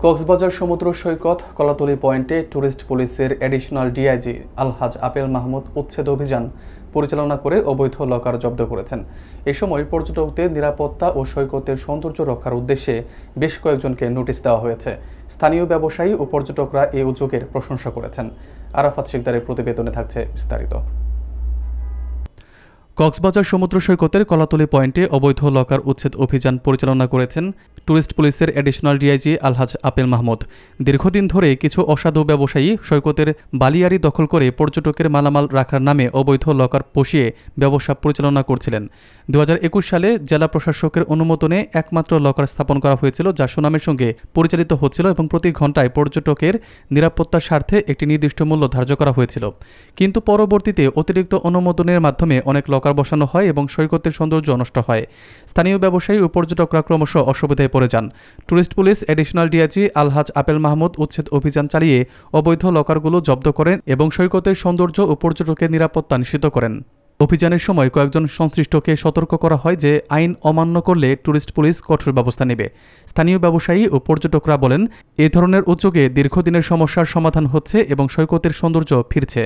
কক্সবাজার সমুদ্র সৈকত কলাতলী পয়েন্টে ট্যুরিস্ট পুলিশের অ্যাডিশনাল ডিআইজি আলহাজ আপেল মাহমুদ উচ্ছেদ অভিযান পরিচালনা করে অবৈধ লকার জব্দ করেছেন। এ সময় পর্যটকদের নিরাপত্তা ও সৈকতের সৌন্দর্য রক্ষার উদ্দেশ্যে বেশ কয়েকজনকে নোটিশ দেওয়া হয়েছে। স্থানীয় ব্যবসায়ী ও পর্যটকরা এই উদ্যোগের প্রশংসা করেছেন। আরাফাত শিকদারের প্রতিবেদনে থাকছে বিস্তারিত। কক্সবাজার সমুদ্র সৈকতের কলাতলী পয়েন্টে অবৈধ লকার উচ্ছেদ অভিযান পরিচালনা করেছেন ট্যুরিস্ট পুলিশের অ্যাডিশনাল ডিআইজি আলহাজ আপেল মাহমুদ। দীর্ঘদিন ধরে কিছু অসাধু ব্যবসায়ী সৈকতের বালিয়াড়ি দখল করে পর্যটকের মালামাল রাখার নামে অবৈধ লকার বসিয়ে ব্যবসা পরিচালনা করছিলেন। 2021 সালে জেলা প্রশাসকের অনুমোদনে একমাত্র লকার স্থাপন করা হয়েছিল, যা সুনামের সঙ্গে পরিচালিত হচ্ছিল এবং প্রতি ঘন্টায় পর্যটকের নিরাপত্তার স্বার্থে একটি নির্দিষ্ট মূল্য ধার্য করা হয়েছিল। কিন্তু পরবর্তীতে অতিরিক্ত অনুমোদনের মাধ্যমে অনেক লকার বসানো হয় এবং সৈকতের সৌন্দর্য নষ্ট হয়। স্থানীয় ব্যবসায়ী ও পর্যটকরা ক্রমশ অসুবিধায় পড়ে যান। ট্যুরিস্ট পুলিশ অ্যাডিশনাল ডিআইজি আলহাজ আপেল মাহমুদ উচ্ছেদ অভিযান চালিয়ে অবৈধ লকারগুলো জব্দ করেন এবং সৈকতের সৌন্দর্য ও পর্যটকের নিরাপত্তা নিশ্চিত করেন। অভিযানের সময় কয়েকজন সংশ্লিষ্টকে সতর্ক করা হয় যে আইন অমান্য করলে ট্যুরিস্ট পুলিশ কঠোর ব্যবস্থা নেবে। স্থানীয় ব্যবসায়ী ও পর্যটকরা বলেন, এ ধরনের উদ্যোগে দীর্ঘদিনের সমস্যার সমাধান হচ্ছে এবং সৈকতের সৌন্দর্য ফিরছে।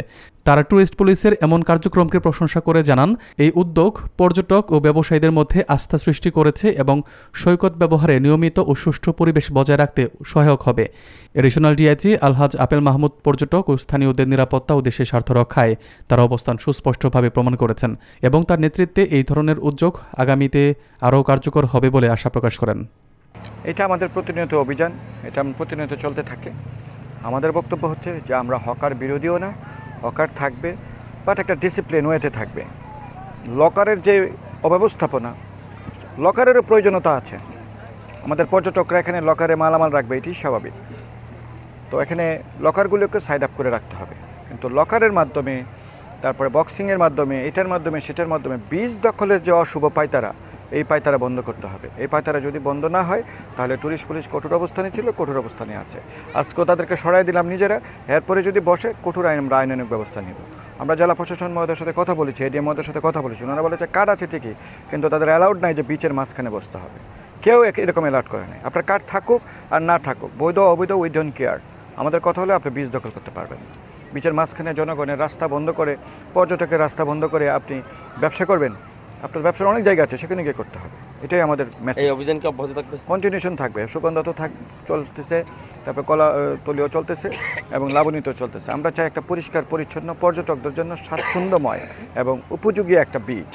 তারা ট্যুরিস্ট পুলিশের এমন কার্যক্রমকে প্রশংসা করে জানান, এই উদ্যোগ পর্যটক ও ব্যবসায়ীদের মধ্যে আস্থা সৃষ্টি করেছে এবং সৈকত ব্যবহারে নিয়মিত ও সুষ্ঠু পরিবেশ বজায় রাখতে সহায়ক হবে। এডিশনাল ডিআইজি আলহাজ আপেল মাহমুদ পর্যটক ও স্থানীয়দের নিরাপত্তা ও দেশের স্বার্থ রক্ষায় তার অবস্থান সুস্পষ্টভাবে প্রমাণ করেছেন এবং তার নেতৃত্বে এই ধরনের উদ্যোগ আগামীতে আরও কার্যকর হবে বলে আশা প্রকাশ করেন। এটা আমাদের প্রতিনিয়ত অভিযান, এটা প্রতিনিয়ত চলতে থাকে। আমাদের বক্তব্য হচ্ছে যে আমরা হকার বিরোধীও না, হকার থাকবে বাট একটা ডিসিপ্লিন ওয়েতে থাকবে। লকারের যে অব্যবস্থাপনা, লকারেরও প্রয়োজনীয়তা আছে। আমাদের পর্যটকরা এখানে লকারে মালামাল রাখবে, এটি স্বাভাবিক। তো এখানে লকারগুলোকে সাইড আপ করে রাখতে হবে, কিন্তু লকারের মাধ্যমে, তারপরে বক্সিংয়ের মাধ্যমে, এটার মাধ্যমে সেটার মাধ্যমে বীজ দখলের যে অশুভ পায়তারা, এই পায়তারা বন্ধ করতে হবে। এই পায়তারা যদি বন্ধ না হয় তাহলে টুরিস্ট পুলিশ কঠোর অবস্থানে ছিল, কঠোর অবস্থানে আছে। আজকেও তাদেরকে সরাই দিলাম নিজেরা, এরপরে যদি বসে কঠোর আমরা আইনানুগ ব্যবস্থা নিব। আমরা জেলা প্রশাসন মহোদয়ের সাথে কথা বলেছি, এডিএম মহোদয়ের সাথে কথা বলেছি। ওনারা বলেছে কার্ড আছে ঠিকই, কিন্তু তাদের অ্যালাউড নাই যে বিচের মাঝখানে বসতে হবে। কেউ এরকম অ্যালাউড করে নাই। আপনার কার্ড থাকুক আর না থাকুক, বৈধ অবৈধ, উই ডোন্ট কেয়ার। আমাদের কথা হলে আপনি বীজ দখল করতে পারবেন। বিচের মাঝখানে জনগণের রাস্তা বন্ধ করে, পর্যটকের রাস্তা বন্ধ করে আপনি ব্যবসা করবেন, আপনার ব্যবসার অনেক জায়গা আছে, সেখানে গিয়ে করতে হবে। এটাই আমাদের মেসেজ। এই অভিযান কি অব্যাহত থাকবে? কন্টিনিউশন থাকবে। সুগন্ধা তো চলতেছে, তারপরে কলাতলীও চলতেছে এবং লাবণীতেও চলতেছে। আমরা চাই একটা পরিষ্কার পরিচ্ছন্ন, পর্যটকদের জন্য স্বাচ্ছন্দ্যময় এবং উপযোগী একটা বিচ।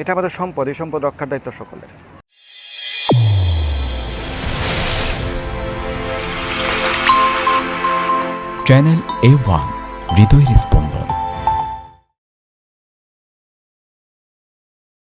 এটা আমাদের সম্পদ, এই সম্পদ রক্ষার দায়িত্ব সকলের। চ্যানেল A1 হৃদয় রেসপন্স।